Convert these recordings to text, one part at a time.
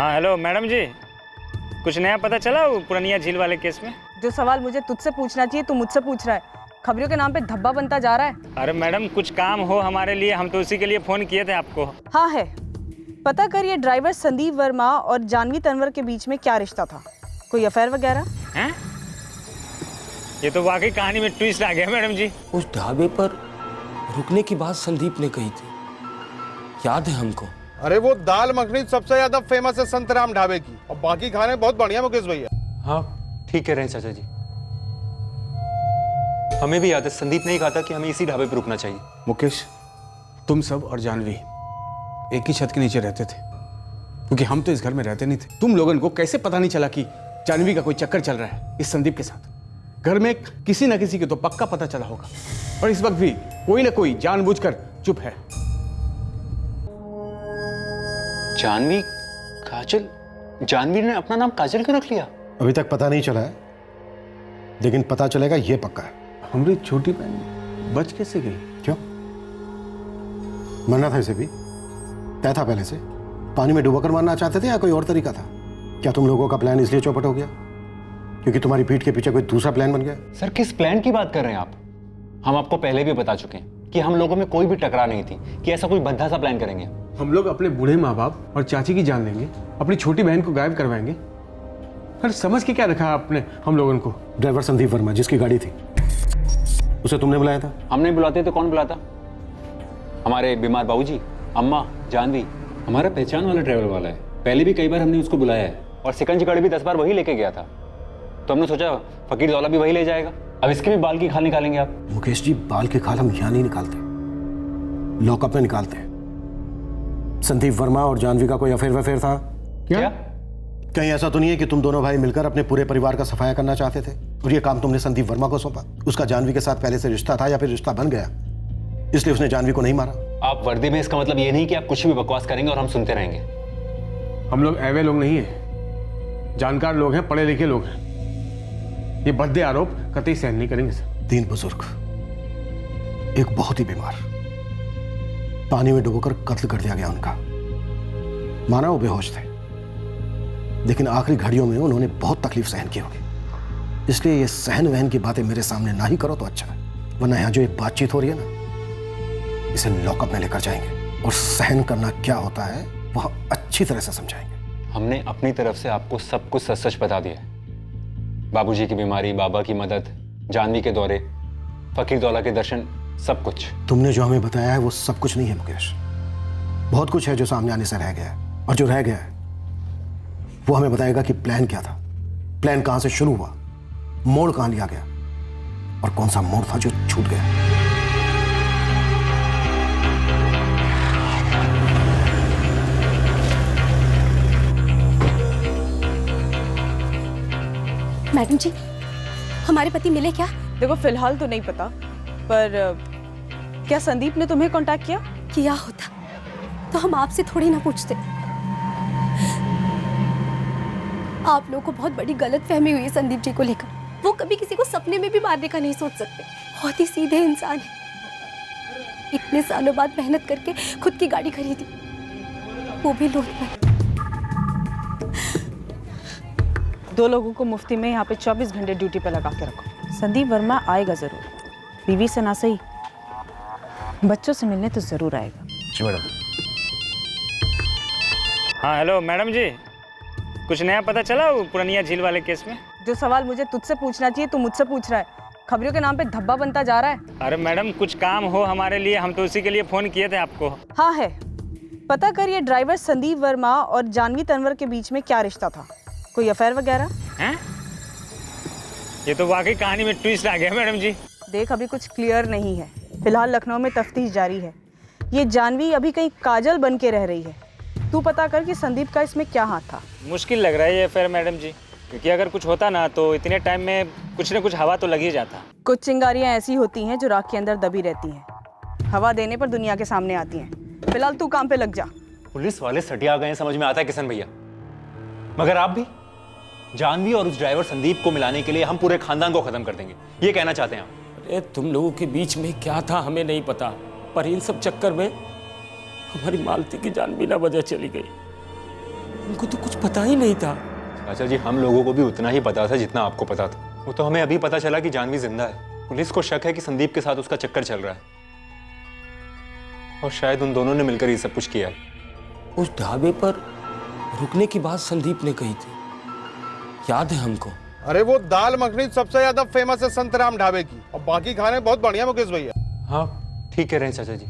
हाँ hello madam जी, कुछ नया पता चला वो पुरानिया झील वाले केस में? जो सवाल मुझे तुझसे पूछना चाहिए तू मुझसे पूछ रहा है। खबरों के नाम पे धब्बा बनता जा रहा है। अरे मैडम कुछ काम हो हमारे लिए, हम तो उसी के लिए फ़ोन किए थे आपको। हाँ है, पता कर ये ड्राइवर संदीप वर्मा और जानवी तंवर के बीच में क्या रिश्ता था, कोई अफेयर वगैरह? हैं? ये तो वाकई कहानी में ट्विस्ट आ गया मैडम जी। उस ढाबे पर रुकने की बात संदीप ने कही थी, याद है हमको। अरे वो दाल मखनी सबसे ज्यादा फेमस है संतराम ढाबे की, और बाकी खाने बहुत बढ़िया मुकेश भैया। हाँ ठीक कह रहे हैं चाचा जी, हमें भी याद है संदीप ने ही कहा था कि हमें इसी ढाबे पर रुकना चाहिए। मुकेश, तुम सब और जानवी एक ही छत के नीचे रहते थे, क्योंकि हम तो इस घर में रहते नहीं थे। तुम लोगों को कैसे पता नहीं चला कि जानवी का कोई चक्कर चल रहा है इस संदीप के साथ? घर में किसी ना किसी को तो पक्का पता चला होगा, और इस वक्त भी कोई ना कोई जानबूझकर चुप है। जानवी, काजल, जानवी ने अपना नाम काजल क्यों रख लिया? अभी तक पता नहीं चला है, लेकिन पता चलेगा ये पक्का है। हमारी छोटी बहन बच कैसे गई? क्यों मरना था इसे भी? तय था पहले से? पानी में डुबाकर मारना चाहते थे या कोई और तरीका था? क्या तुम लोगों का प्लान इसलिए चौपट हो गया क्योंकि तुम्हारी पीठ के पीछे कोई दूसरा प्लान बन गया? सर किस प्लान की बात कर रहे हैं आप? हम आपको पहले भी बता चुके हैं कि हम लोगों में कोई भी टकरार नहीं थी कि ऐसा कोई भद्दा सा प्लान करेंगे। हम लोग अपने बूढ़े माँ बाप और चाची की जान लेंगे, अपनी छोटी बहन को गायब करवाएंगे। अरे समझ के क्या रखा आपने हम लोगों को? ड्राइवर संदीप वर्मा जिसकी गाड़ी थी, उसे तुमने बुलाया था? हम नहीं बुलाते तो कौन बुलाता? हमारे बीमार बाबूजी, अम्मा, जानवी। हमारा पहचान वाला ड्राइवर वाला है, पहले भी कई बार हमने उसको बुलाया है, और सिकंजी गाड़ी भी 10 बार वही लेके गया था। तो हमने सोचा फकीर दौला भी वही ले जाएगा। अब इसके भी बाल की खाल निकालेंगे आप? मुकेश जी, बाल की खाल हम यहाँ नहीं निकालते, लॉकअप में निकालते हैं। संदीप वर्मा और जानवी का कोई अफेयर वफेयर था क्या? कहीं ऐसा तो नहीं है कि तुम दोनों भाई मिलकर अपने पूरे परिवार का सफाया करना चाहते थे और ये काम तुमने संदीप वर्मा को सौंपा? उसका जानवी के साथ पहले से रिश्ता था या फिर रिश्ता बन गया इसलिए उसने जानवी को नहीं मारा? आप वर्दी में, इसका मतलब ये नहीं कि आप कुछ भी बकवास करेंगे और हम सुनते रहेंगे। हम लोग ऐवे लोग नहीं है, जानकार लोग हैं, पढ़े लिखे लोग हैं। ये भद्दे आरोप कतई सहन नहीं करेंगे सर। 3 बुजुर्ग, एक बहुत ही बीमार, पानी में डुबोकर कत्ल कर दिया गया उनका। माना वो बेहोश थे, लेकिन आखिरी घड़ियों में उन्होंने बहुत तकलीफ सहन की होगी, इसलिए ये सहन वहन की बातें मेरे सामने ना ही करो तो अच्छा है, वरना यहाँ जो ये बातचीत हो रही है ना, इसे लॉकअप में लेकर जाएंगे और सहन करना क्या होता है वह अच्छी तरह से समझाएंगे। हमने अपनी तरफ से आपको सब कुछ सच सच बता दिया है। बाबूजी की बीमारी, बाबा की मदद, जानवी के दौरे, फकीर दौला के दर्शन, सब कुछ। तुमने जो हमें बताया है वो सब कुछ नहीं है मुकेश, बहुत कुछ है जो सामने आने से रह गया है, और जो रह गया है वो हमें बताएगा कि प्लान क्या था, प्लान कहां से शुरू हुआ, मोड़ कहां लिया गया, और कौन सा मोड़ था जो छूट गया। मैडम जी, हमारे पति मिले क्या? देखो फिलहाल तो नहीं पता, पर क्या संदीप ने तुम्हें कांटेक्ट किया? किया होता तो हम आपसे थोड़ी ना पूछते। आप लोगों को बहुत बड़ी गलतफहमी हुई है संदीप जी को लेकर। वो कभी किसी को सपने में भी मारने का नहीं सोच सकते, बहुत ही सीधे इंसान है। इतने सालों बाद मेहनत करके खुद की गाड़ी खरीदी, वो भी लोन पर। 2 लोगों को मुफ्ती में यहाँ पे 24 घंटे ड्यूटी पे लगा के रखो। संदीप वर्मा आएगा जरूर, बीवी से ना सही, बच्चों से मिलने तो जरूर आएगा। जी मैडम। हाँ हेलो मैडम जी, कुछ नया पता चला वो पुरानिया झील वाले केस में? जो सवाल मुझे तुझसे पूछना चाहिए तू मुझसे पूछ रहा है। खबरों के नाम पे धब्बा बनता जा रहा है। अरे मैडम कुछ काम हो हमारे लिए, हम तो उसी के लिए फ़ोन किए थे आपको। हाँ है, पता कर ये ड्राइवर संदीप वर्मा और जानवी तंवर के बीच में क्या रिश्ता था, कोई अफेयर वगैरह? हैं? ये तो वाकई कहानी में ट्विस्ट आ गया मैडम जी। देख अभी कुछ क्लियर नहीं है, फिलहाल लखनऊ में तफ्तीश जारी है। ये जानवी अभी कहीं काजल बन के रह रही है, तू पता कर कि संदीप का इसमें क्या हाथ था। मुश्किल लग रहा है ये अफेयर मैडम जी, क्योंकि अगर कुछ होता ना तो इतने टाइम में कुछ न कुछ हवा तो लग ही जाता। कुछ चिंगारियां ऐसी होती हैं जो राख के अंदर दबी रहती हैं, हवा देने पर दुनिया के सामने आती हैं। फिलहाल तू काम पे लग जा। पुलिस वाले सटिया गए, समझ में आता है किशन भैया, मगर आप भी जानवी और उस ड्राइवर संदीप को मिलाने के लिए हम पूरे खानदान को खत्म कर देंगे, ये कहना चाहते हैं आप? अरे तुम लोगों के बीच में क्या था हमें नहीं पता, पर इन सब चक्कर में हमारी मालती की जान बिना वजह चली गई। उनको तो कुछ पता ही नहीं था। चाचा जी, हम लोगों को भी उतना ही पता था जितना आपको पता था। वो तो हमें अभी पता चला कि जानवी जिंदा है। पुलिस को शक है कि संदीप के साथ उसका चक्कर चल रहा है और शायद उन दोनों ने मिलकर ये सब कुछ किया है। उस ढाबे पर रुकने की बात संदीप ने कही थी, याद है हमको। अरे वो दाल मखनी सबसे ज्यादा फेमस है संतराम ढाबे की, और बाकी खाने बहुत बढ़िया मुकेश भैया। हाँ, ठीक कह रहे हैं चाचा जी।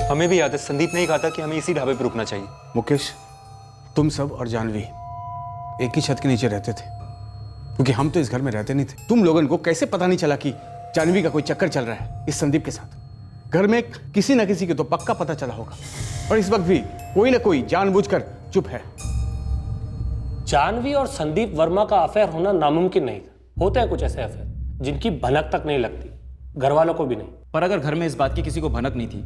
हमें भी याद है, संदीप ने ही कहा था कि हमें इसी ढाबे पर रुकना चाहिए। मुकेश, तुम सब और जानवी एक ही छत के नीचे रहते थे, क्योंकि हम तो इस घर में रहते नहीं थे। तुम लोगों को कैसे पता नहीं चला कि जानवी का कोई चक्कर चल रहा है इस संदीप के साथ? घर में किसी ना किसी को तो पक्का पता चला होगा, और इस वक्त भी कोई ना कोई जानबूझकर चुप है। जानवी और संदीप वर्मा का अफेयर होना नामुमकिन नहीं था। होते हैं कुछ ऐसे अफेयर जिनकी भनक तक नहीं लगती, घर वालों को भी नहीं। पर अगर घर में इस बात की किसी को भनक नहीं थी,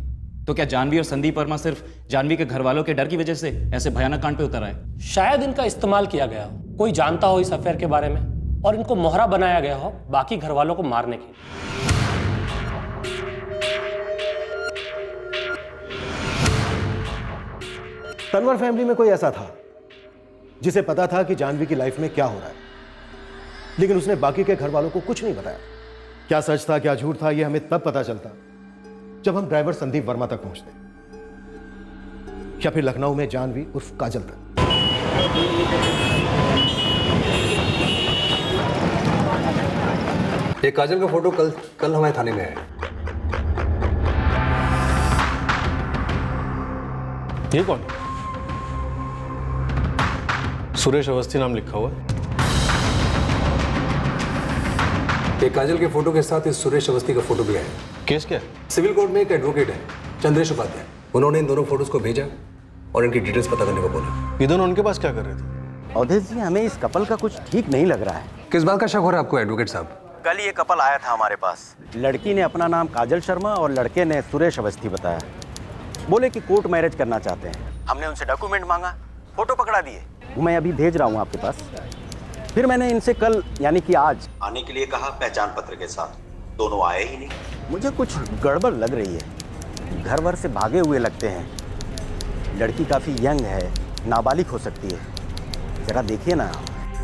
तो क्या जानवी और संदीप वर्मा सिर्फ जानवी के घर वालों के डर की वजह से ऐसे भयानक कांड पे उतर आए? शायद इनका इस्तेमाल किया गया हो, कोई जानता हो इस अफेयर के बारे में और इनको मोहरा बनाया गया हो बाकी घर वालों को मारने के लिए। तनवर फैमिली में कोई ऐसा था जिसे पता था कि जानवी की लाइफ में क्या हो रहा है, लेकिन उसने बाकी के घर वालों को कुछ नहीं बताया। क्या सच था क्या झूठ था, यह हमें तब पता चलता जब हम ड्राइवर संदीप वर्मा तक पहुंचते, या फिर लखनऊ में जानवी उर्फ काजल तक। ये काजल का फोटो कल हमारे थाने में आया। ये कौन? सुरेश अवस्थी नाम लिखा हुआ है। ये काजल के फोटो के साथ इस सुरेश अवस्थी का फोटो भी आया। केस क्या है? सिविल कोर्ट में एक एडवोकेट है, चंद्रेश उपाध्याय, उन्होंने इन दोनों फोटोज को भेजा और इनकी डिटेल्स पता करने को बोला। ये दोनों उनके पास क्या कर रहे थे? अवधेश जी, हमें इस कपल का कुछ ठीक नहीं लग रहा है। किस बात का शक हो रहा है आपको एडवोकेट साहब? कल ये कपल आया था हमारे पास। लड़की ने अपना नाम काजल शर्मा और लड़के ने सुरेश अवस्थी बताया। बोले कि कोर्ट मैरिज करना चाहते हैं। हमने उनसे डॉक्यूमेंट मांगा, फोटो पकड़ा दिए। मैं अभी भेज रहा हूँ आपके पास। फिर मैंने इनसे कल यानी कि आज आने के लिए कहा, पहचान पत्र के साथ। दोनों आए ही नहीं। मुझे कुछ गड़बड़ लग रही है। घर भर से भागे हुए लगते हैं। लड़की काफ़ी यंग है, नाबालिग हो सकती है। जरा देखिए ना।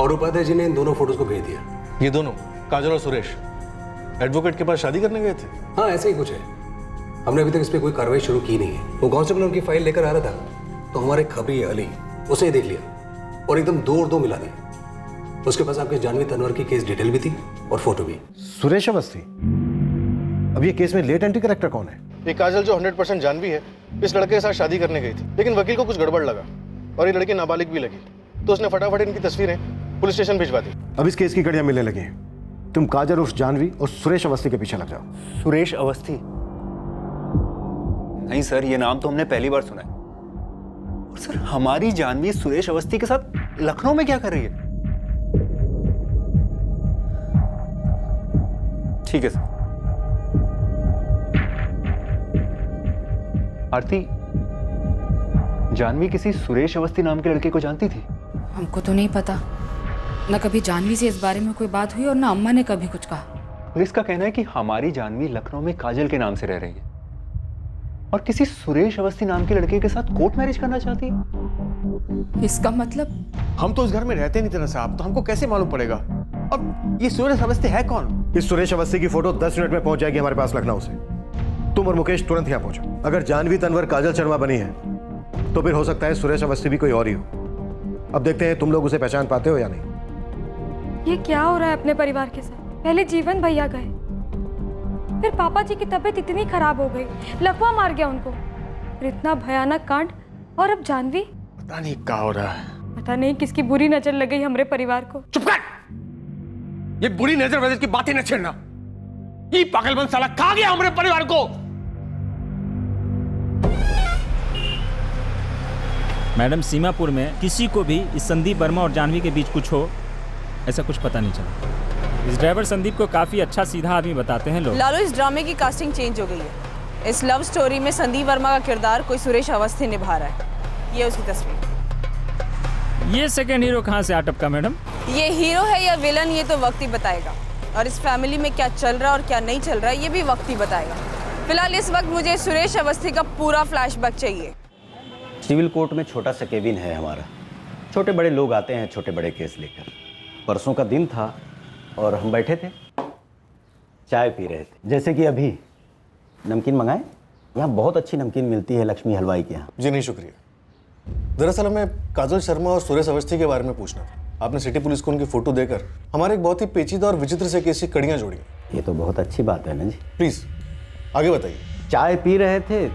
और उपाध्याय जी ने इन दोनों फोटोज को भेज दिया। ये दोनों काजल और सुरेश एडवोकेट के पास शादी करने गए थे? हाँ, ऐसा ही कुछ है। हमने अभी तक इस पर कोई कार्रवाई शुरू की नहीं है। वो कांस्टेबल उनकी फाइल लेकर आ रहा था तो हमारे खबरी अली उसे देख लिया और एकदम दो और दो मिला दिया। उसके पास आपके जानवी तनवर की केस डिटेल भी थी और फोटो भी। सुरेश अवस्थी? अब ये केस में लेट एंट्री कैरेक्टर कौन है? ये काजल जो 100% जानवी है, इस लड़के के साथ शादी करने गई थी, लेकिन वकील को कुछ गड़बड़ लगा और ये लड़की नाबालिग भी लगी, तो उसने फटाफट इनकी तस्वीरें पुलिस स्टेशन भिजवा दी। अब इस केस की कड़ियां मिलने लगी हैं। तुम काजल उर्फ जानवी और सुरेश अवस्थी के पीछे लग जाओ। सुरेश अवस्थी? नहीं सर, ये नाम तो हमने पहली बार सुना है। और सर, हमारी जानवी सुरेश अवस्थी के साथ लखनऊ में क्या कर रही है? ठीक है सर। आरती, जानवी किसी सुरेश अवस्थी नाम के लड़के को जानती थी? हमको तो नहीं पता। न कभी जानवी से इस बारे में कोई बात हुई और न अम्मा ने कभी कुछ कहा। पुलिस का कहना है कि हमारी जानवी लखनऊ में काजल के नाम से रह रही है और किसी सुरेश अवस्थी नाम के लड़के के साथ कोर्ट मैरिज करना चाहती है। इसका मतलब? हम तो इस घर में रहते नहीं थे ना साहब, तो हमको कैसे मालूम पड़ेगा? अब ये सुरेश अवस्थी है कौन? इस सुरेश अवस्थी की फोटो 10 मिनट में पहुंच जाएगी हमारे पास लखनऊ से। तुम और मुकेश तुरंत यहाँ पहुंचो। अगर जानवी तनवर काजल शर्मा बनी है तो फिर हो सकता है सुरेश अवस्थी भी कोई और ही हो। अब देखते हैं तुम लोग उसे पहचान पाते हो या नहीं। ये क्या हो रहा है अपने परिवार के साथ? पहले जीवन भैया गए, फिर पापा जी की तबीयत इतनी खराब हो गई, लकवा मार गया उनको, फिर इतना भयानक कांड, और अब जानवी। पता नहीं क्या हो रहा है। पता नहीं किसकी बुरी नजर लग गई हमारे परिवार को। चुप कर! ये बुरी नजर वजह की बातें न छेड़ना। ये पागलपन साला खा गया हमारे परिवार को। मैडम, सीमापुर में किसी को भी इस संदीप वर्मा और जानवी के बीच कुछ हो, ऐसा कुछ पता नहीं चला। इस ड्राइवर संदीप को काफी अच्छा सीधा आदमी बताते हैं लोग। लालू, इस ड्रामे की कास्टिंग चेंज हो गई है। इस लव स्टोरी में संदीप वर्मा का किरदार कोई सुरेश अवस्थी निभा रहा है। ये उसकी तस्वीर। ये सेकंड हीरो कहाँ से आ टपका मैडम? ये हीरो है या विलन, ये तो वक्त ही बताएगा। और इस फैमिली में क्या चल रहा है और क्या नहीं चल रहा है, ये भी वक्त ही बताएगा। फिलहाल इस वक्त मुझे सुरेश अवस्थी का पूरा फ्लैशबैक चाहिए। सिविल कोर्ट में छोटा सा केबिन है हमारा। छोटे बड़े लोग आते हैं छोटे बड़े केस लेकर। परसों का दिन था और हम बैठे थे, चाय पी रहे थे। जैसे कि अभी नमकीन मंगाए? यहाँ बहुत अच्छी नमकीन मिलती है लक्ष्मी हलवाई के यहाँ। जी नहीं शुक्रिया। दरअसल हमें काजल शर्मा और सुरेश अवस्थी के बारे में पूछना था। आपने सिटी पुलिस को उनकी फोटो देकर हमारे एक बहुत ही पेचीदा और विचित्र से केस की कड़ियाँ जोड़ी। ये तो बहुत अच्छी बात है ना जी। प्लीज आगे बताइए। चाय पी रहे थे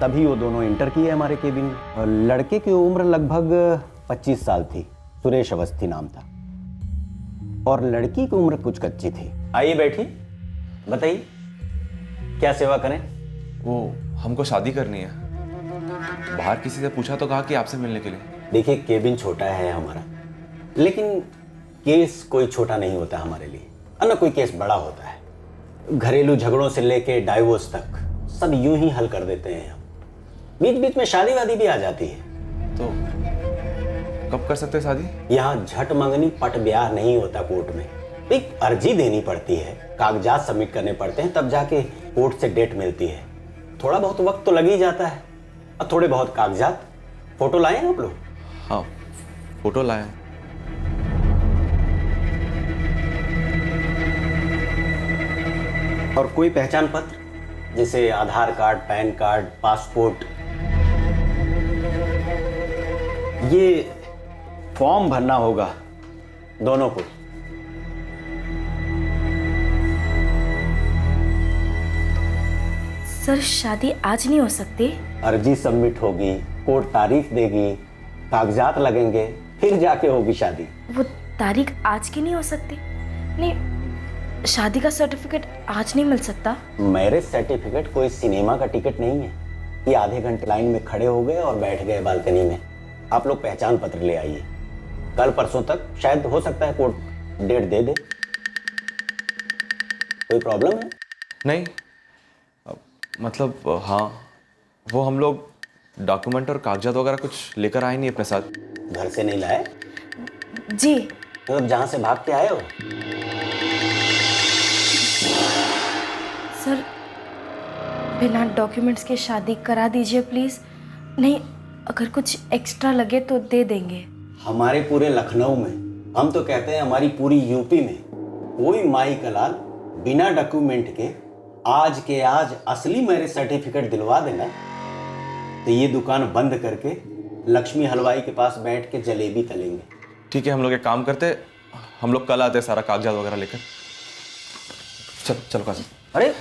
तभी वो दोनों इंटर किए हमारे केबिन में। और लड़के की उम्र लगभग 25 साल थी, सुरेश अवस्थी नाम था, और लड़की की उम्र कुछ कच्ची थी। आइए बैठिए, बताइए क्या सेवा करें? वो हमको शादी करनी है। बाहर किसी से पूछा तो कहा कि आपसे मिलने के लिए। देखिए केबिन छोटा है हमारा, लेकिन केस कोई छोटा नहीं होता हमारे लिए, और न कोई केस बड़ा होता है। घरेलू झगड़ों से लेके डाइवोर्स तक सब यूं ही हल कर देते हैं हम। बीच बीच में शादी वादी भी आ जाती है। तो कब कर सकते हैं शादी? यहाँ झट मंगनी पट ब्याह नहीं होता कोर्ट में। एक अर्जी देनी पड़ती है, कागजात सबमिट करने पड़ते हैं, तब जाके कोर्ट से डेट मिलती है। थोड़ा बहुत वक्त तो लग ही जाता है, और थोड़े बहुत कागजात। फोटो लाए हैं आप लोग? हाँ फोटो लाए। और कोई पहचान पत्र जैसे आधार कार्ड, पैन कार्ड, पासपोर्ट? ये फॉर्म भरना होगा दोनों को। सर शादी आज नहीं हो सकती? अर्जी सबमिट होगी, कोर्ट तारीख देगी, कागजात लगेंगे, फिर जाके होगी शादी। वो तारीख आज की नहीं हो सकती? नहीं, शादी का सर्टिफिकेट आज नहीं मिल सकता? मैरिज सर्टिफिकेट कोई सिनेमा का टिकट नहीं है कि आधे घंटे लाइन में खड़े हो गए और बैठ गए बालकनी में। आप लोग पहचान पत्र ले आइए, कल परसों तक शायद हो सकता है कोर्ट डेट दे दे। कोई प्रॉब्लम है? नहीं, मतलब हाँ, वो हम लोग डॉक्यूमेंट और कागजात वगैरह कुछ लेकर आए नहीं अपने साथ। घर से नहीं लाए? जी। मतलब जहाँ से भाग के आए हो? सर बिना डॉक्यूमेंट्स के शादी करा दीजिए प्लीज। नहीं, अगर कुछ एक्स्ट्रा लगे तो दे देंगे। हमारे पूरे लखनऊ में, हम तो कहते हैं हमारी पूरी यूपी में, कोई माई का लाल बिना डॉक्यूमेंट के आज के आज असली मैरिज सर्टिफिकेट दिलवा देना तो ये दुकान बंद करके लक्ष्मी हलवाई के पास बैठ के जलेबी तलेंगे। ठीक है, हम लोग एक काम करते, हम लोग कल आते सारा कागजात वगैरह लेकर। चलो काजी। अरे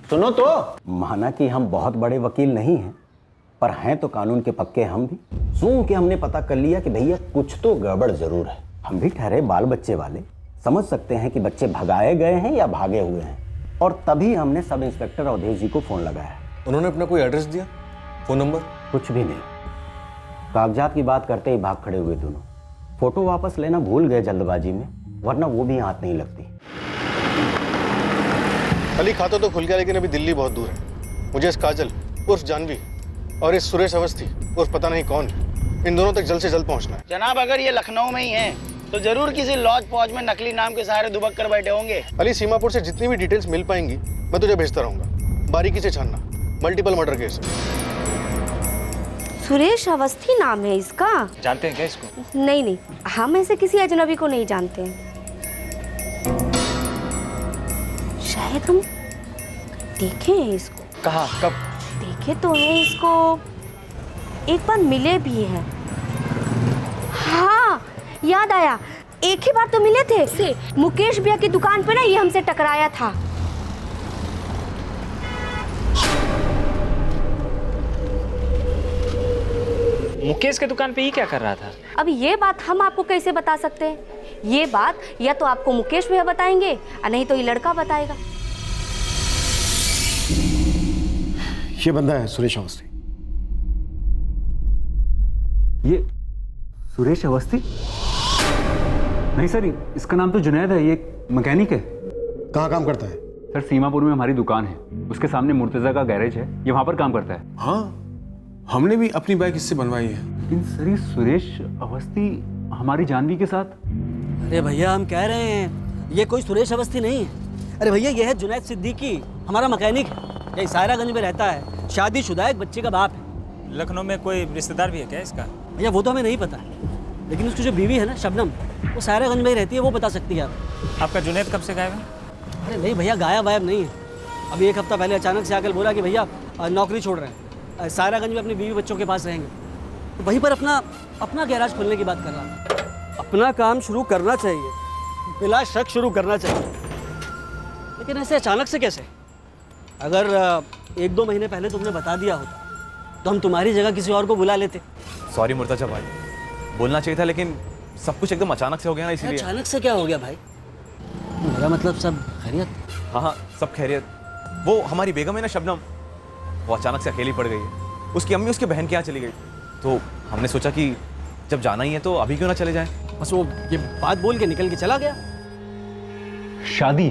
सुनो तो, माना कि हम बहुत बड़े वकील नहीं हैं, पर हैं तो कानून के पक्के हम भी। सुन के हमने पता कर लिया कि भैया कुछ तो गड़बड़ जरूर है। हम भी ठहरे बाल बच्चे वाले, समझ सकते हैं कि बच्चे भगाए गए हैं या भागे हुए हैं। और तभी हमने सब इंस्पेक्टर अवधेश जी को फोन लगाया। उन्होंने अपना कोई एड्रेस दिया, फोन नंबर? कुछ भी नहीं। कागजात की बात करते ही भाग खड़े हुए दोनों। फोटो वापस लेना भूल गए जल्दबाजी में, वरना वो भी हाथ नहीं लगती। अली खाता तो खुल गया, लेकिन अभी दिल्ली बहुत दूर है। मुझे इस काजल उर्फ जानवी और इस सुरेश अवस्थी उर्फ पता नहीं कौन, इन दोनों तक जल्द से जल्द पहुंचना है। जनाब अगर ये लखनऊ में ही हैं तो जरूर किसी लॉज पॉज में नकली नाम के सहारे दुबक कर बैठे होंगे। अली सीमापुर से जितनी भी डिटेल्स मिल पाएंगी मैं तुझे भेजता रहूंगा। बारीकी से छानना, multiple murder case. Suresh Awasthi नाम है इसका? जानते हैं क्या इसको? नहीं नहीं, हम ऐसे किसी अजनबी को नहीं जानते हैं। शायद हम देखे हैं इसको। कहाँ, कब? देखे तो है इसको, एक बार मिले भी हैं। हाँ याद आया, एक ही बार तो मिले थे। से मुकेश भैया की दुकान पे ना ये हमसे टकराया था। मुकेश के दुकान पे ही क्या कर रहा था? अब ये बात हम आपको कैसे बता सकते हैं? ये बात या तो आपको मुकेश भैया बताएंगे, और नहीं तो ये लड़का बताएगा। ये बंदा है सुरेश अवस्थी। ये सुरेश अवस्थी? नहीं सर, इसका नाम तो जुनैद है, ये मैकेनिक है। कहाँ काम करता है? सर सीमापुर में हमारी दुकान है, उसके सामने मुर्तजा का गैरेज है, ये वहाँ पर काम करता है। हाँ, हमने भी अपनी बाइक इससे बनवाई है। लेकिन सर ये सुरेश अवस्थी हमारी जानवी के साथ? अरे भैया हम कह रहे हैं ये कोई सुरेश अवस्थी नहीं है। अरे भैया ये है जुनैद सिद्दीकी, हमारा मैकेनिक है। ये सायरागंज में रहता है, शादीशुदा एक बच्चे का बाप है। लखनऊ में कोई रिश्तेदार भी है क्या इसका? भैया वो तो हमें नहीं पता है, लेकिन उसकी जो बीवी है ना शबनम, वो सायरागंज में ही रहती है, वो बता सकती है आप। आपका जुनैद कब से गायब है? अरे नहीं भैया, गायब वायब नहीं है। अभी एक हफ्ता पहले अचानक से आकर बोला कि भैया नौकरी छोड़ रहे हैं, सायरागंज में अपनी बीवी बच्चों के पास रहेंगे। तो वहीं पर अपना गैराज खोलने की बात कर रहा है। अपना काम शुरू करना चाहिए, बिला शक शुरू करना चाहिए, लेकिन ऐसे अचानक से कैसे? अगर 1-2 महीने पहले तुमने बता दिया होता तो हम तुम्हारी जगह किसी और को बुला लेते। सॉरी मुर्तजा भाई, बोलना चाहिए था, लेकिन सब कुछ एकदम अचानक से हो गया ना, इसलिए। अचानक से क्या हो गया भाई? मेरा मतलब सब खैरियत? हाँ हाँ, सब खैरियत। वो हमारी बेगम है ना शबनम, वो अचानक से अकेली पड़ गई है। उसकी अम्मी उसके बहन के यहाँ चली गई, तो हमने सोचा कि जब जाना ही है तो अभी क्यों ना चले जाएं। बस वो ये बात बोल के निकल के चला गया। शादी?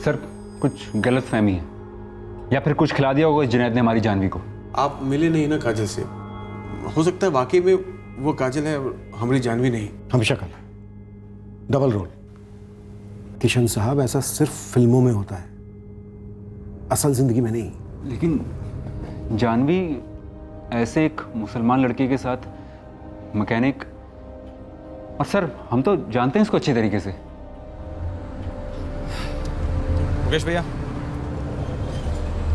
सर कुछ गलत फहमी है, या फिर कुछ खिला दिया होगा इस जुनैद ने हमारी जानवी को। आप मिले नहीं ना काजल से, हो सकता है वाकई में वो काजल है और हमारी जानवी नहीं। हमेशा कल डबल रोल। किशन साहब, ऐसा सिर्फ फिल्मों में होता है, असल जिंदगी में नहीं। लेकिन जानवी ऐसे एक मुसलमान लड़के के साथ मैकेनिक, और सर हम तो जानते हैं इसको अच्छी तरीके से। मुकेश भैया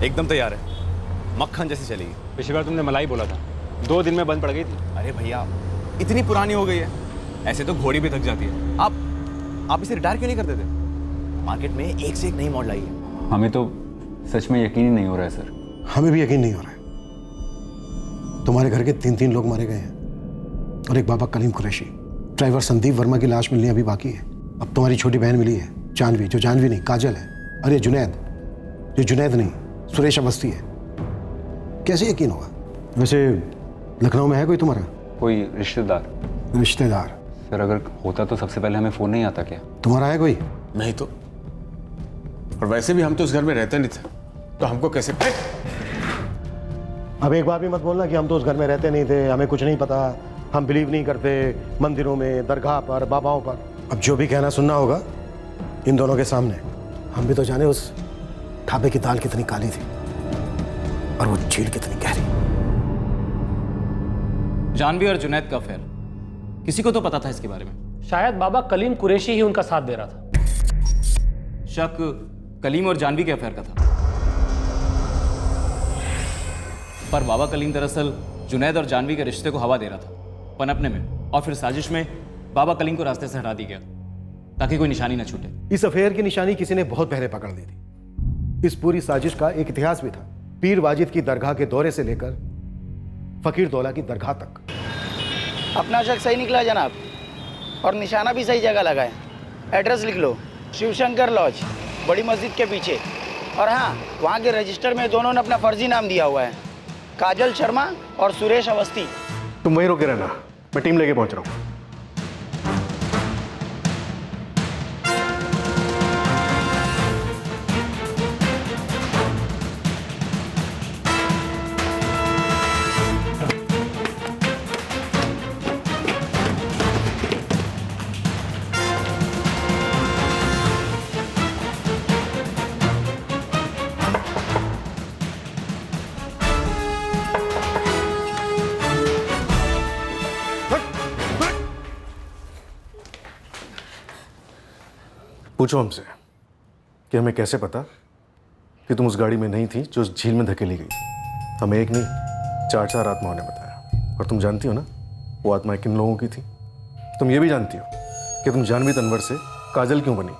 एकदम तैयार है, मक्खन जैसी चलेगी। पिछली बार तुमने मलाई बोला था, 2 दिन में बंद पड़ गई थी। अरे भैया इतनी पुरानी हो गई है, ऐसे तो घोड़ी भी थक जाती है। आप इसे रिटायर क्यों नहीं करते थे? मार्केट में एक से एक नई मॉडल आई है। हमें तो सच में यकीन ही नहीं हो रहा है सर। हमें भी यकीन नहीं हो रहा है। तुम्हारे घर के 3 लोग मारे गए हैं और एक बाबा कलीम कुरैशी। ड्राइवर संदीप वर्मा की लाश मिलनी अभी बाकी है। अब तुम्हारी छोटी बहन मिली है, जानवी, जो जानवी नहीं काजल है। अरे जुनैद, जो जुनैद नहीं सुरेश अवस्थी है। कैसे यकीन होगा? वैसे लखनऊ में है कोई तुम्हारा? कोई रिश्तेदार? रिश्तेदार? सर अगर होता तो सबसे पहले हमें फोन नहीं आता क्या? तुम्हारा है कोई? नहीं तो, और वैसे भी हम तो उस घर में रहते नहीं थे, तो हमको कैसे? अब एक बार भी मत बोलना कि हम तो उस घर में रहते नहीं थे, हमें कुछ नहीं पता, हम बिलीव नहीं करते मंदिरों में, दरगाह पर, बाबाओं पर। अब जो भी कहना सुनना होगा इन दोनों के सामने। हम भी तो जाने उस ढाबे की दाल कितनी काली थी और वो झील कितनी गहरी। जानवी और जुनैद का अफेयर, किसी को तो पता था इसके बारे में। शायद बाबा कलीम कुरैशी ही उनका साथ दे रहा था। शक कलीम और जानवी के अफेयर का था, पर बाबा कलीम दरअसल जुनैद और जानवी के रिश्ते को हवा दे रहा था पनपने में, और फिर साजिश में बाबा कलीम को रास्ते से हटा दी गया ताकि कोई निशानी ना छूटे। इस अफेयर की निशानी किसी ने बहुत पहले पकड़ ली थी। इस पूरी साजिश का एक इतिहास भी था, पीर वाजिद की दरगाह के दौरे से लेकर फकीर दौला की दरगाह तक। अपना शक सही निकला जनाब, और निशाना भी सही जगह लगा है। एड्रेस लिख लो, शिवशंकर लॉज, बड़ी मस्जिद के पीछे। और हाँ, वहाँ के रजिस्टर में दोनों ने अपना फर्जी नाम दिया हुआ है, काजल शर्मा और सुरेश अवस्थी। तुम वहीं रोके रहना, मैं टीम लेके पहुंच रहा हूँ। पूछो हमसे कि हमें कैसे पता कि तुम उस गाड़ी में नहीं थी जो उस झील में धकेली गई। हमें एक नहीं 4 आत्माओं ने बताया। और तुम जानती हो ना वो आत्माएं किन लोगों की थी? तुम ये भी जानती हो कि तुम जानवी तनवर से काजल क्यों बनी,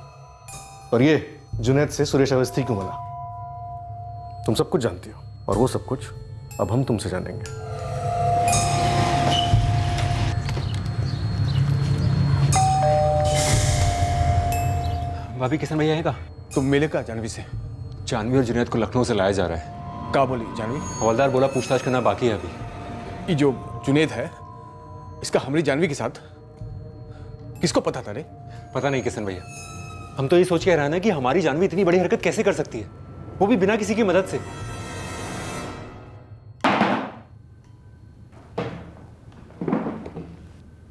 और ये जुनैद से सुरेश अवस्थी क्यों बना। तुम सब कुछ जानती हो, और वो सब कुछ अब हम तुमसे जानेंगे। भाभी किशन भैया है का? तुम मिले का जानवी से? जानवी और जुनैद को लखनऊ से लाया जा रहा है। क्या बोली जानवी? हवलदार बोला पूछताछ करना बाकी है अभी। ये जो जुनैद है, इसका हमारी जानवी के साथ किसको पता था रे? पता नहीं किशन भैया, हम तो ये सोच के हैरान है कि हमारी जानवी इतनी बड़ी हरकत कैसे कर सकती है, वो भी बिना किसी की मदद से।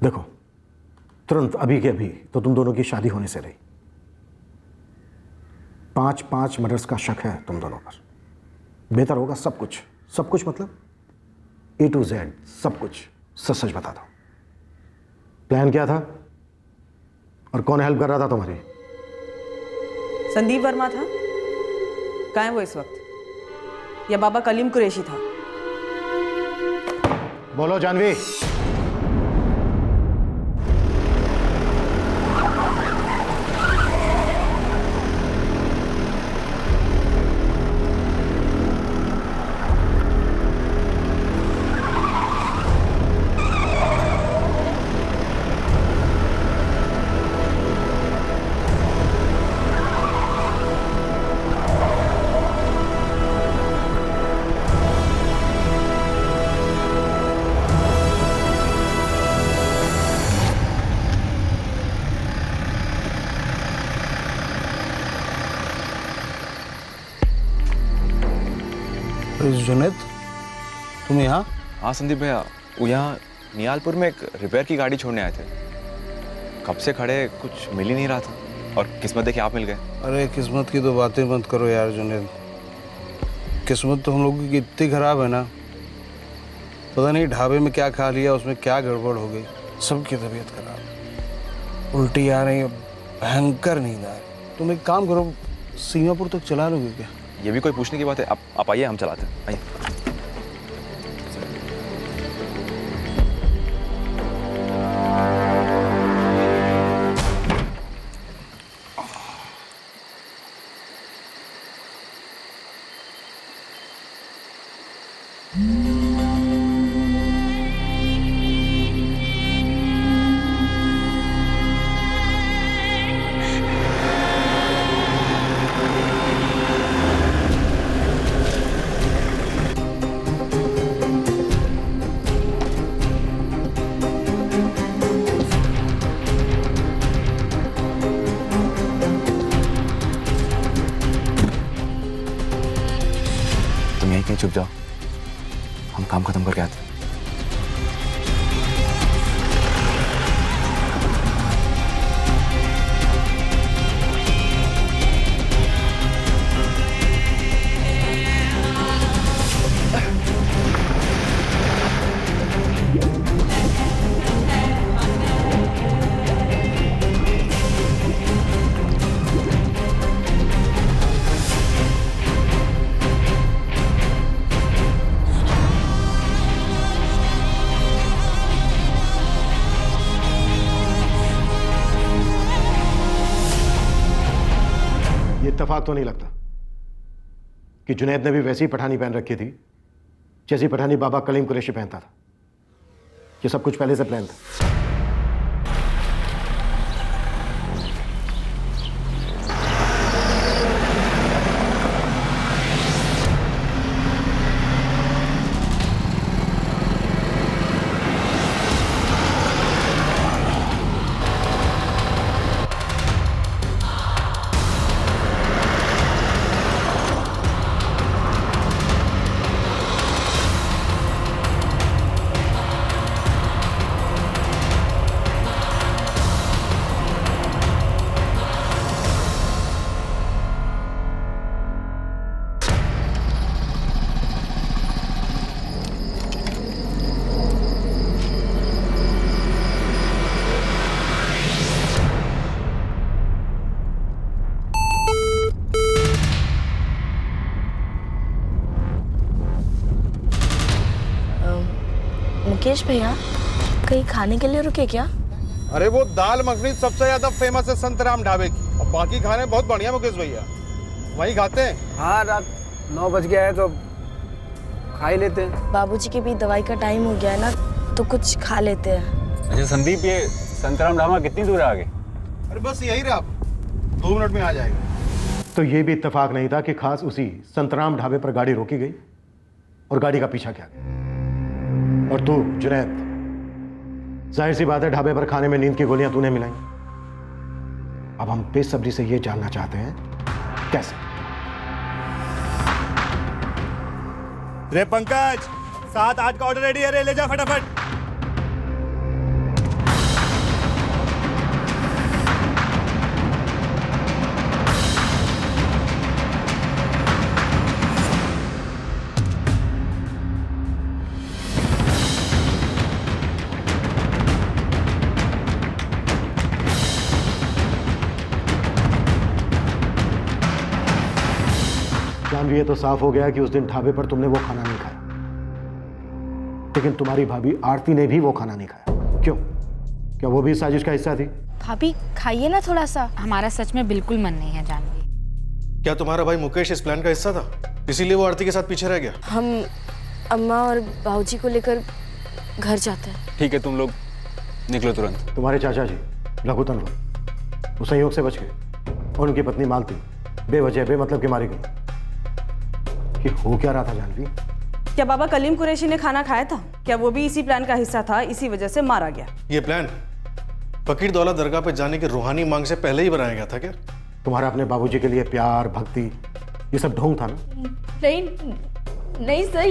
देखो, तुरंत अभी के अभी तो तुम दोनों की शादी होने से रही। 5 मर्डर्स का शक है तुम दोनों पर। बेहतर होगा सब कुछ मतलब A to Z सब कुछ सच सच बता दो। प्लान क्या था और कौन हेल्प कर रहा था तुम्हारी? संदीप वर्मा था। कहाँ है वो इस वक्त? या बाबा कलीम कुरैशी था? बोलो जानवी। जुनैद, तुम यहाँ? हाँ संदीप भैया, वो यहाँ नियालपुर में एक रिपेयर की गाड़ी छोड़ने आए थे। कब से खड़े, कुछ मिल ही नहीं रहा था और किस्मत देखिए आप मिल गए। अरे किस्मत की तो बातें मत करो यार जुनैद। किस्मत तो हम लोगों की इतनी खराब है ना, पता नहीं ढाबे में क्या खा लिया, उसमें क्या गड़बड़ हो गई, सबकी तबीयत खराब, उल्टी आ रही है, भयंकर नींद आ रही। तुम एक काम करो, सीमापुर तक चला लोगे क्या? ये भी कोई पूछने की बात है? आप आइए, हम चलाते हैं, आइए। चुप जाओ, हम काम खत्म करके आते हैं। इत्तेफाक तो नहीं लगता कि जुनैद ने भी वैसी पठानी पहन रखी थी जैसी पठानी बाबा कलीम कुरैशी पहनता था। ये सब कुछ पहले से प्लान था। मुकेश भैया, कहीं खाने के लिए रुके क्या? अरे वो दाल मखनी सबसे ज्यादा फेमस है संतराम ढाबे की, और बाकी खाने बहुत बढ़िया मुकेश भैया, वहीं खाते हैं। हाँ, रात 9 बज गया है तो खा ही लेते हैं। बाबूजी की भी दवाई का टाइम हो गया है ना, तो कुछ खा लेते हैं। अच्छा संदीप, ये संतराम ढाबा कितनी दूर है आगे? अरे बस यही रहा, 2 मिनट में आ जाएगा। तो ये भी इत्तेफाक नहीं था कि खास उसी संतराम ढाबे पर गाड़ी रोकी गई और गाड़ी का पीछा किया गया। और तू जुनैद, जाहिर सी बात है ढाबे पर खाने में नींद की गोलियां तूने मिलाई। अब हम बेसब्री से ये जानना चाहते हैं कैसे। रे पंकज, 7-8 का ऑर्डर रेडी है रे, ले जा फटाफट। जानवी, ये तो साफ हो गया कि उस दिन ढाबे पर तुमने वो खाना नहीं खाया, लेकिन तुम्हारी भाभी आरती ने भी वो खाना नहीं खाया। क्यों? क्या वो भी साजिश का हिस्सा थी? भाभी खाइए ना थोड़ा सा। हमारा सच में बिल्कुल मन नहीं है जानवी। क्या तुम्हारा भाई मुकेश इस प्लान का हिस्सा था, इसीलिए वो आरती के साथ पीछे रह गया? हम अम्मा और बाबूजी को लेकर घर जाते हैं। ठीक है, तुम लोग निकलो तुरंत। तुम्हारे चाचा जी लघुतन वो संयोग से बच गए और उनकी पत्नी मालती बेवजह बेमतलब की मारी गई। कि हो क्या रहा था जानवी? क्या बाबा कलीम कुरैशी ने खाना खाया था? क्या वो भी इसी प्लान का हिस्सा था, इसी वजह से मारा गया? ये प्लान फकीर दौला दरगाह पे जाने की रूहानी मांग से पहले ही बनाया गया था क्या? तुम्हारा अपने बाबूजी के लिए प्यार भक्ति ये सब ढोंग था ना? नहीं सर,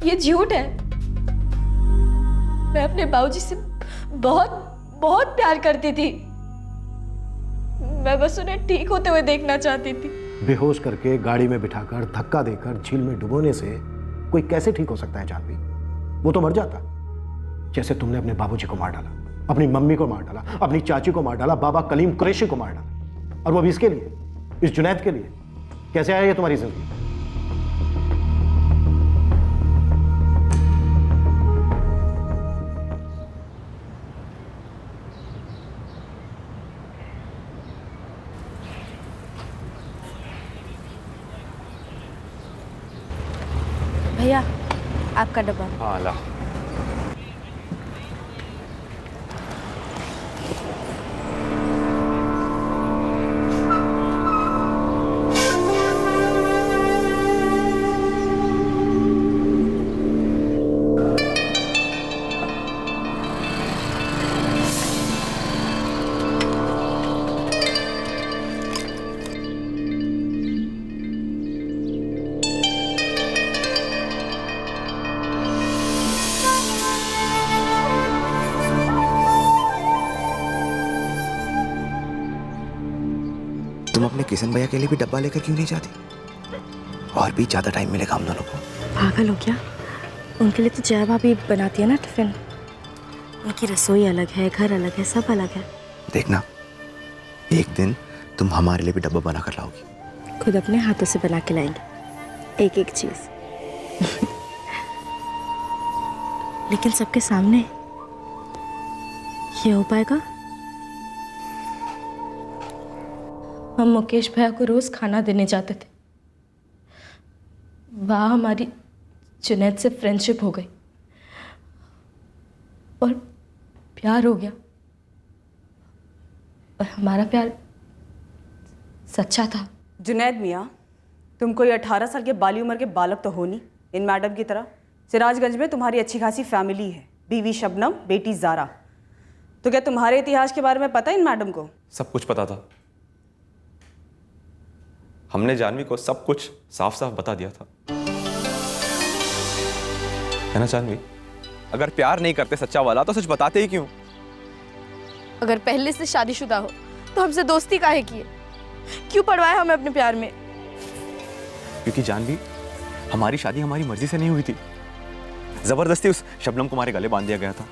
ये झूठ है। मैं अपने बाबूजी से बहुत बहुत प्यार करती थी। मैं बस उन्हें ठीक होते हुए देखना चाहती थी। बेहोश करके गाड़ी में बिठाकर धक्का देकर झील में डुबोने से कोई कैसे ठीक हो सकता है जानवी? वो तो मर जाता, जैसे तुमने अपने बाबूजी को मार डाला, अपनी मम्मी को मार डाला, अपनी चाची को मार डाला, बाबा कलीम कुरैशी को मार डाला, और वो भी इसके लिए, इस जुनैद के लिए। कैसे आया ये तुम्हारी जिंदगी? भैया आपका डब्बा। हाँ ला। तुम अपने किशन भैया के लिए भी डब्बा लेकर क्यों नहीं जाती? और भी ज्यादा टाइम मिलेगा हम दोनों को। पागल हो क्या? उनके लिए तो जया भाभी बनाती है ना टिफिन। उनकी रसोई अलग है, घर अलग है, सब अलग है। देखना एक दिन तुम हमारे लिए भी डब्बा बना कर लाओगी। खुद अपने हाथों से बना के लाएंगे एक एक चीज। लेकिन सबके सामने ये हो पाएगा? हम मुकेश भैया को रोज खाना देने जाते थे। वहाँ हमारी जुनैद से फ्रेंडशिप हो गई और प्यार हो गया। और हमारा प्यार सच्चा था। जुनैद मियाँ, तुम कोई 18 साल के बाली उम्र के बालक तो हो नहीं इन मैडम की तरह। सिराजगंज में तुम्हारी अच्छी खासी फैमिली है, बीवी शबनम, बेटी ज़ारा। तो क्या तुम्हारे इतिहास के बारे में पता है इन मैडम को? सब कुछ पता था। हमने जानवी को सब कुछ साफ साफ बता दिया था, है ना जानवी? अगर प्यार नहीं करते सच्चा वाला तो सच बताते ही क्यों? अगर पहले से शादीशुदा हो तो हमसे दोस्ती काहे की है? क्यों पड़वाया हमें अपने प्यार में? क्योंकि जानवी, हमारी शादी हमारी मर्जी से नहीं हुई थी। जबरदस्ती उस शबनम को हमारे गले बांध दिया गया था।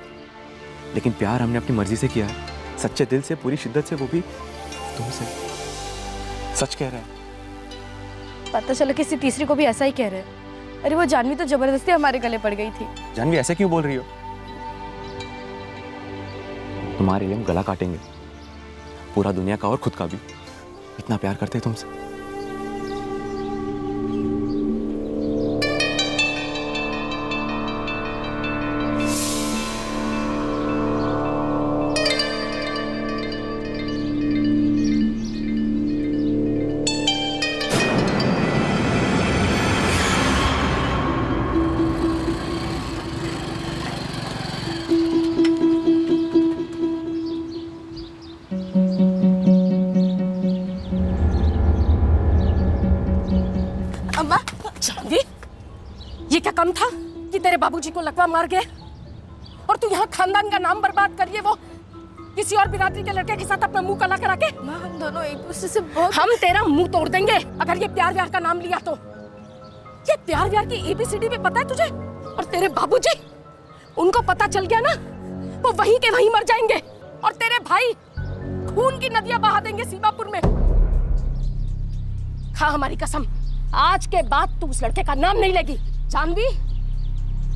लेकिन प्यार हमने अपनी मर्जी से किया है, सच्चे दिल से, पूरी शिद्दत से, वो भी तुमसे। सच कह रहा है। पता चला किसी तीसरी को भी ऐसा ही कह रहे हैं। अरे वो जानवी तो जबरदस्ती हमारे गले पड़ गई थी। जानवी ऐसे क्यों बोल रही हो? तुम्हारे लिए हम गला काटेंगे, पूरा दुनिया का और खुद का भी। इतना प्यार करते हैं तुमसे। ये क्या कम था कि तेरे बाबूजी को लकवा मार गए और तू यहाँ खानदान का नाम बर्बाद करिए, वो किसी और बिरादरी के लड़के के साथ अपना मुंह काला करा के। हम दोनों एक दूसरे से बहुत। हम तेरा मुंह तोड़ देंगे अगर ये प्यार व्यार का नाम लिया तो। ये प्यार व्यार की ABCD भी पता है तुझे? और तेरे बाबूजी, उनको पता चल गया ना, वो वहीं के वहीं मर जाएंगे और तेरे भाई खून की नदियां बहा देंगे सीमापुर में। खा हमारी कसम, आज के बाद तू उस लड़के का नाम नहीं लेगी। जानवी,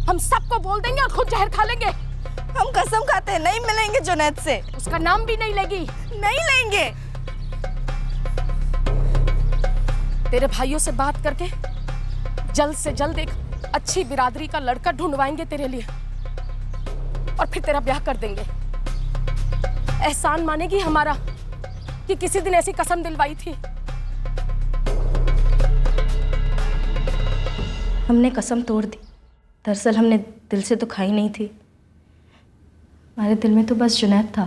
हम सबको बोल देंगे और खुद जहर खा लेंगे। हम कसम खाते हैं नहीं मिलेंगे जुनैद से। उसका नाम भी नहीं लेगी। नहीं लेंगे। तेरे भाइयों से बात करके जल्द से जल्द एक अच्छी बिरादरी का लड़का ढूंढवाएंगे तेरे लिए और फिर तेरा ब्याह कर देंगे। एहसान मानेगी हमारा कि किसी दिन ऐसी कसम दिलवाई थी। हमने कसम तोड़ दी। दरअसल हमने दिल से तो खाई नहीं थी। हमारे दिल में तो बस जुनैद था।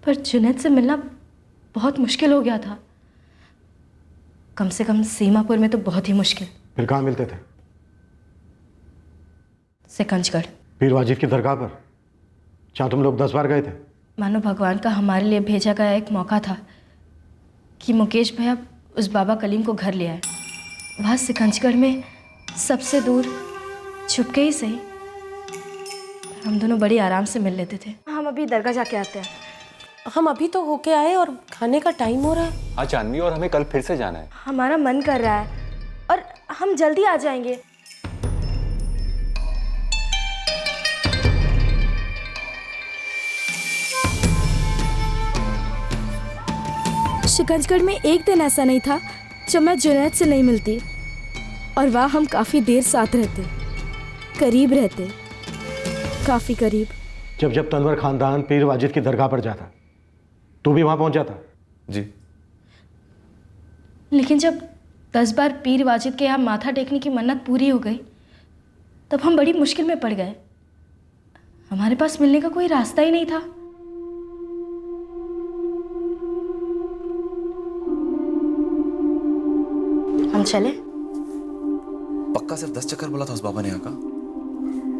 पर जुनैद से मिलना बहुत मुश्किल हो गया था। कम से कम सीमापुर में तो बहुत ही मुश्किल। फिर कहाँ मिलते थे? सिकंजगढ़। पीर वाजिद की दरगाह पर, जहाँ तुम लोग 10 बार गए थे। मानो भगवान का हमारे लिए भेजा गया एक मौका था कि मुकेश भैया उस बाबा कलीम को घर ले आए। वहाँ सिकंजगढ़ में सबसे दूर, छुपके ही सही, हम दोनों बड़ी आराम से मिल लेते थे। हम अभी दरगाह जाके आते हैं। हम अभी तो होके आए और खाने का टाइम हो रहा है। हाँ जानवी, और हमें कल फिर से जाना है। हमारा मन कर रहा है और हम जल्दी आ जाएंगे। शिकंजगढ़ में एक दिन ऐसा नहीं था जब मैं जुनैद से नहीं मिलती, और वहाँ हम काफ़ी देर साथ रहते, करीब रहते, काफ़ी करीब। जब जब तनवर खानदान पीर वाजिद की दरगाह पर जाता, तू भी वहाँ पहुँच जाता? जी। लेकिन जब 10 बार पीर वाजिद के यहाँ माथा टेकने की मन्नत पूरी हो गई, तब हम बड़ी मुश्किल में पड़ गए। हमारे पास मिलने का कोई रास्ता ही नहीं था। हम चले? पक्का सिर्फ 10 चक्कर बोला था उस बाबा ने यहाँ का,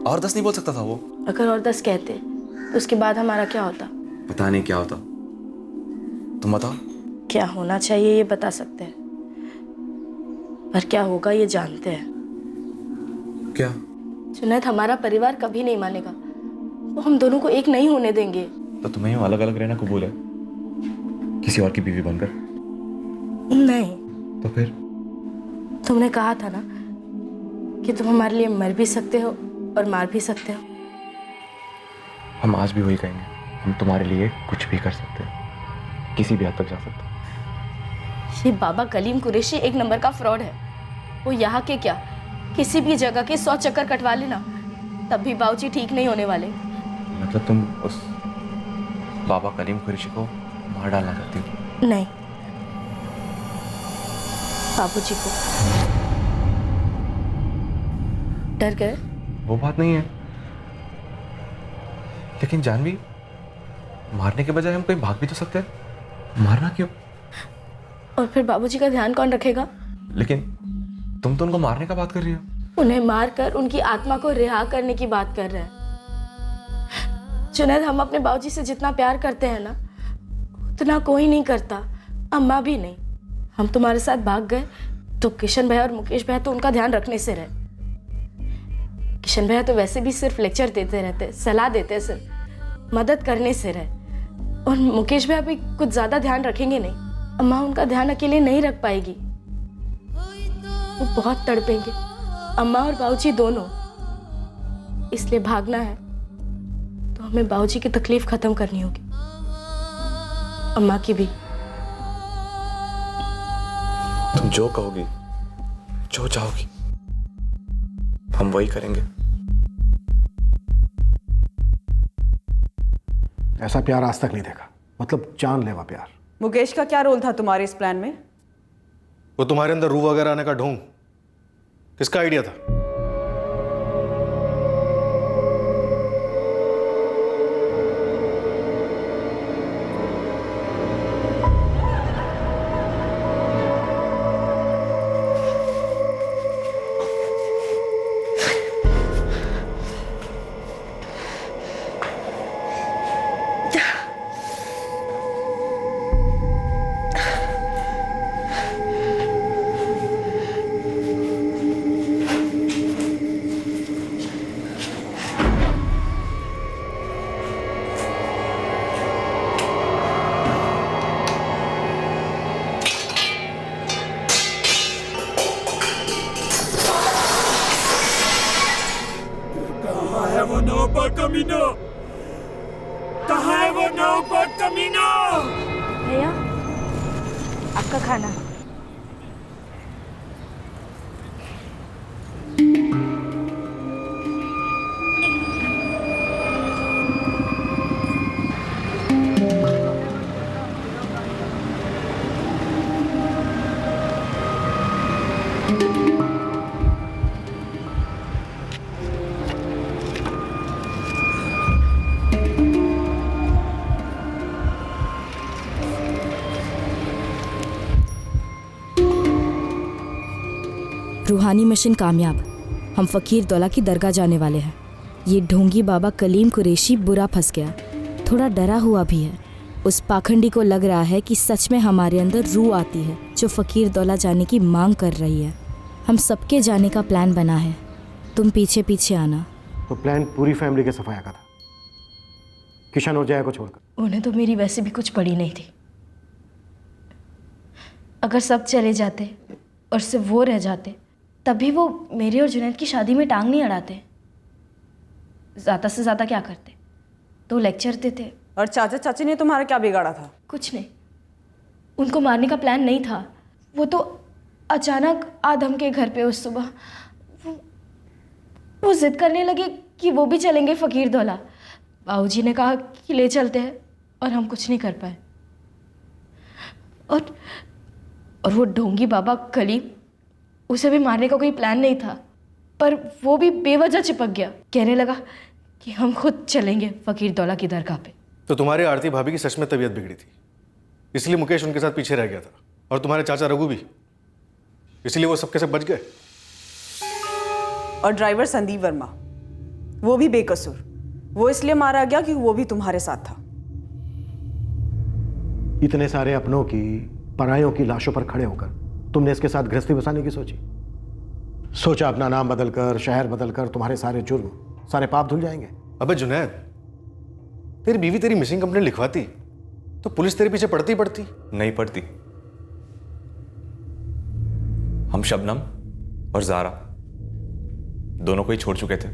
और 10 नहीं बोल सकता था वो? अगर और 10 कहते तो उसके बाद हमारा क्या होता? पता नहीं क्या होता, तुम बताओ। क्या होना चाहिए ये बता सकते हैं, पर क्या होगा ये जानते हैं। क्या? जुनैद हमारा परिवार कभी नहीं मानेगा। वो हम दोनों को एक नहीं होने देंगे। तो तुम्हें यूं अलग अलग रहना कबूल है, किसी और की बीवी बनकर? नहीं। तो फिर? तुमने कहा था ना कि तुम हमारे लिए मर भी सकते हो और मार भी सकते हो। हम आज भी वही कहेंगे, हम तुम्हारे लिए कुछ भी कर सकते हैं, किसी भी हद तक जा सकते हैं। ये बाबा कलीम कुरैशी एक नंबर का फ्रॉड है। वो यहाँ के क्या, किसी भी जगह के 100 चक्कर कटवा लेना, तब भी बाबूजी ठीक नहीं होने वाले। मतलब तुम उस बाबा कलीम कुरैशी को मार डालना चाहती हो? नहीं, बाबूजी को। डर गए? वो बात नहीं है, लेकिन जानवी, मारने के बजाय हम कहीं भाग भी तो सकते हैं, मारना क्यों? और फिर बाबूजी का ध्यान कौन रखेगा? लेकिन तुम तो उनको मारने का बात कर रही हो। उन्हें मारकर उनकी आत्मा को रिहा करने की बात कर रहे हैं। जुनैद, हम अपने बाबूजी से जितना प्यार करते हैं ना, उतना कोई नहीं करता, अम्मा भी नहीं। हम तुम्हारे साथ भाग गए तो किशन भैया और मुकेश भैया तो उनका ध्यान रखने से रहे। किशन भैया तो वैसे भी सिर्फ लेक्चर देते रहते, सलाह देते, सिर्फ मदद करने से रहे। और मुकेश भैया भी कुछ ज़्यादा ध्यान रखेंगे नहीं। अम्मा उनका ध्यान अकेले नहीं रख पाएगी, वो बहुत तड़पेंगे, अम्मा और बाबूजी दोनों। इसलिए भागना है तो हमें बाबूजी की तकलीफ खत्म करनी होगी, अम्मा की भी। तुम जो कहोगी, जो चाहोगी, हम वही करेंगे। ऐसा प्यार आज तक नहीं देखा, मतलब जानलेवा प्यार। मुकेश का क्या रोल था तुम्हारे इस प्लान में? वो तुम्हारे अंदर रूह वगैरह आने का ढोंग किसका आइडिया था? नौबत कमीना? कहाँ है वो नौबत कमीना? भैया आपका खाना। रूहानी मिशन कामयाब। हम फकीर दौला की दरगाह जाने वाले हैं। ये ढोंगी बाबा कलीम कुरैशी बुरा फंस गया, थोड़ा डरा हुआ भी है। उस पाखंडी को लग रहा है कि सच में हमारे अंदर रूह आती है जो फकीर दौला जाने की मांग कर रही है। हम सबके जाने का प्लान बना है, तुम पीछे पीछे आना। तो प्लान पूरी फैमिली के सफाया का था, किशन और जया को छोड़कर। उन्हें तो मेरी वैसे भी कुछ पड़ी नहीं थी। अगर सब चले जाते और सिर्फ वो रह जाते तभी वो मेरी और जुनैद की शादी में टांग नहीं अड़ाते। ज़्यादा से ज़्यादा क्या करते, तो लेक्चर देते। और चाचा चाची ने तुम्हारा क्या बिगाड़ा था? कुछ नहीं, उनको मारने का प्लान नहीं था। वो तो अचानक आदम के घर पे उस सुबह वो जिद करने लगे कि वो भी चलेंगे फकीर दौला। बाबूजी ने कहा कि ले चलते हैं और हम कुछ नहीं कर पाए। और वो ढोंगी बाबा कलीम, उसे भी मारने का कोई प्लान नहीं था, पर वो भी बेवजह चिपक गया। कहने लगा कि हम खुद चलेंगे फकीर दौला की दरगाह पे। तो तुम्हारी आरती भाभी की सच में तबीयत बिगड़ी थी, इसलिए मुकेश उनके साथ पीछे रह गया था, और तुम्हारे चाचा रघु भी, इसलिए वो सबके सब बच गए। और ड्राइवर संदीप वर्मा, वो भी बेकसूर। वो इसलिए मारा गया कि वो भी तुम्हारे साथ था। इतने सारे अपनों की, परायों की लाशों पर खड़े होकर तुमने इसके साथ गृहस्थी बसाने की सोची? सोचा अपना नाम बदलकर, शहर बदलकर तुम्हारे सारे जुर्म, सारे पाप धुल जाएंगे? अबे जुनैद, तेरी बीवी तेरी मिसिंग कंप्लेंट लिखवाती तो पुलिस तेरे पीछे पड़ती पड़ती? नहीं पड़ती। हम शबनम और जारा दोनों को ही छोड़ चुके थे।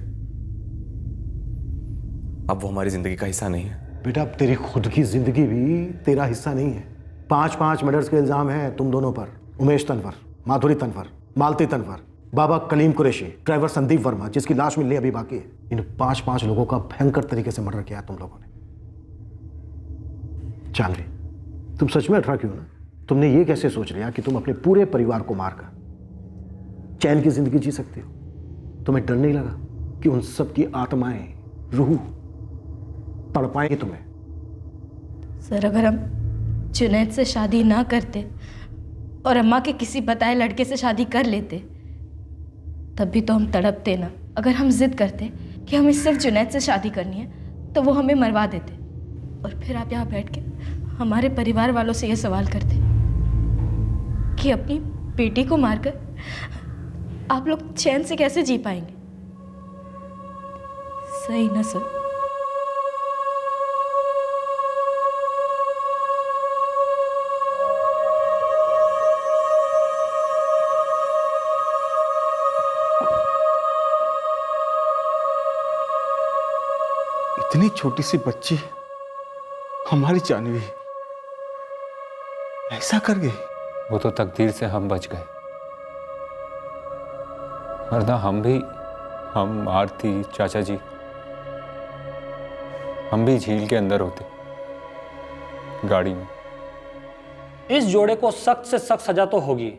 अब वो हमारी जिंदगी का हिस्सा नहीं है। बेटा, तेरी खुद की जिंदगी भी तेरा हिस्सा नहीं है। 5 मर्डर्स के इल्जाम हैं तुम दोनों पर। उमेश तनवर, माधुरी तनवर, मालती तनवर, बाबा कलीम कुरैशी, ड्राइवर संदीप वर्मा जिसकी लाश मिलनी अभी बाकी है। इन 5 लोगों का भयंकर तरीके से मर्डर किया तुम लोगों ने। जानवी, तुम सच में 18 क्यों ना? तुमने ये कैसे सोच लिया कि तुम अपने पूरे परिवार को मारकर चैन की जिंदगी जी सकते हो? तुम्हें डर नहीं लगा कि उन सब की आत्माएं, रूह तड़पाएंगे तुम्हें? सर, अगर हम जुनैद से शादी ना करते और अम्मा के किसी बताए लड़के से शादी कर लेते तब भी तो हम तड़पते ना। अगर हम जिद करते कि हमें सिर्फ जुनैद से शादी करनी है तो वो हमें मरवा देते, और फिर आप यहाँ बैठ के हमारे परिवार वालों से ये सवाल करते कि अपनी बेटी को मारकर आप लोग चैन से कैसे जी पाएंगे? सही ना सर? इतनी छोटी सी बच्ची, हमारी जानवी, ऐसा कर गई। वो तो तकदीर से हम बच गए, वरना हम आरती, चाचा जी, हम भी झील के अंदर होते, गाड़ी में। इस जोड़े को सख्त से सख्त सजा तो होगी,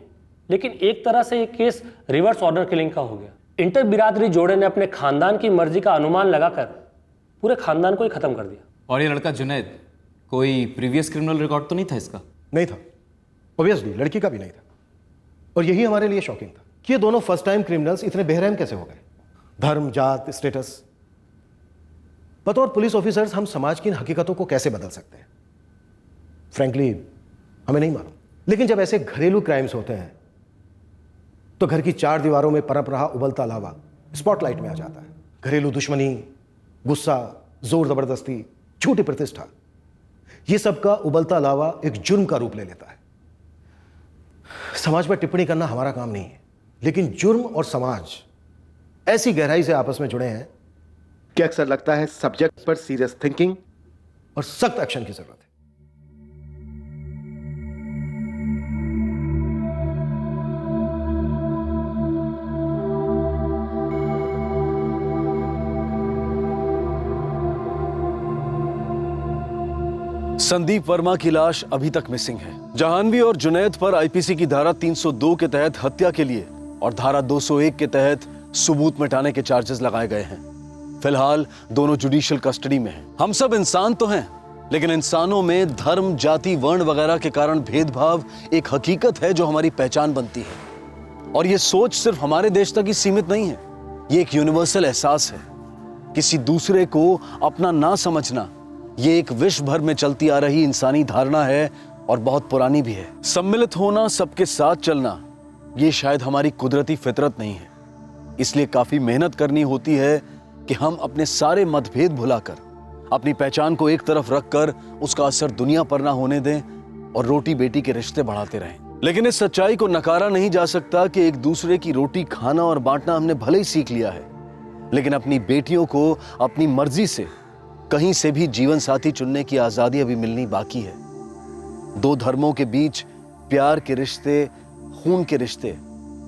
लेकिन एक तरह से ये केस रिवर्स ऑर्डर किलिंग का हो गया। इंटर बिरादरी जोड़े ने अपने खानदान की मर्जी का अनुमान लगाकर पूरे खानदान को ही खत्म कर दिया। और ये लड़का जुनैद, कोई प्रीवियस क्रिमिनल रिकॉर्ड तो नहीं था इसका? नहीं था, ऑब्वियसली लड़की का भी नहीं था। और यही हमारे लिए शॉकिंग था कि ये दोनों फर्स्ट टाइम क्रिमिनल्स इतने बेरहम कैसे हो गए। धर्म, जात, स्टेटस, बतौर पुलिस ऑफिसर्स हम समाज की इन हकीकतों को कैसे बदल सकते हैं? फ्रैंकली हमें नहीं मालूम। लेकिन जब ऐसे घरेलू क्राइम्स होते हैं तो घर की 4 दीवारों में पनप रहा उबलता लावा स्पॉटलाइट में आ जाता है। घरेलू दुश्मनी, गुस्सा, जोर जबरदस्ती, झूठी प्रतिष्ठा, ये सब का उबलता लावा एक जुर्म का रूप ले लेता है। समाज पर टिप्पणी करना हमारा काम नहीं है, लेकिन जुर्म और समाज ऐसी गहराई से आपस में जुड़े हैं कि अक्सर लगता है सब्जेक्ट पर सीरियस थिंकिंग और सख्त एक्शन की जरूरत है। संदीप वर्मा की लाश अभी तक मिसिंग है। जहानवी और जुनैद पर आईपीसी की धारा 302 के तहत हत्या के लिए और धारा 201 के तहत सबूत मिटाने के चार्जेस लगाए गए हैं। फिलहाल दोनों जुडिशियल कस्टडी में हैं। हम सब इंसान तो हैं, लेकिन इंसानों में धर्म, जाति, वर्ण वगैरह के कारण भेदभाव एक हकीकत है जो हमारी पहचान बनती है। और ये सोच सिर्फ हमारे देश तक ही सीमित नहीं है, ये एक यूनिवर्सल एहसास है। किसी दूसरे को अपना ना समझना ये एक विश्व भर में चलती आ रही इंसानी धारणा है और बहुत पुरानी भी है। सम्मिलित होना, सबके साथ चलना, ये शायद हमारी कुदरती फितरत नहीं है। इसलिए काफी मेहनत करनी होती है कि हम अपने सारे मतभेद भुलाकर अपनी पहचान को एक तरफ रखकर उसका असर दुनिया पर ना होने दें और रोटी बेटी के रिश्ते बढ़ाते रहें। लेकिन इस सच्चाई को नकारा नहीं जा सकता कि एक दूसरे की रोटी खाना और बांटना हमने भले ही सीख लिया है, लेकिन अपनी बेटियों को अपनी मर्जी से कहीं से भी जीवन साथी चुनने की आजादी अभी मिलनी बाकी है। दो धर्मों के बीच प्यार के रिश्ते, खून के रिश्ते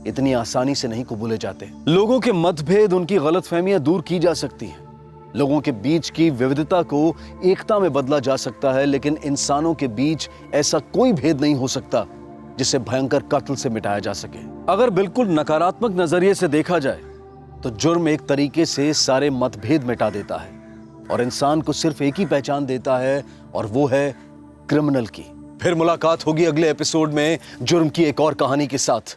इतनी आसानी से नहीं कबूले जाते। लोगों के मतभेद, उनकी गलतफहमियां दूर की जा सकती हैं। लोगों के बीच की विविधता को एकता में बदला जा सकता है, लेकिन इंसानों के बीच ऐसा कोई भेद नहीं हो सकता जिसे भयंकर कत्ल से मिटाया जा सके। अगर बिल्कुल नकारात्मक नजरिए से देखा जाए तो जुर्म एक तरीके से सारे मतभेद मिटा देता है और इंसान को सिर्फ एक ही पहचान देता है, और वो है क्रिमिनल की। फिर मुलाकात होगी अगले एपिसोड में जुर्म की एक और कहानी के साथ।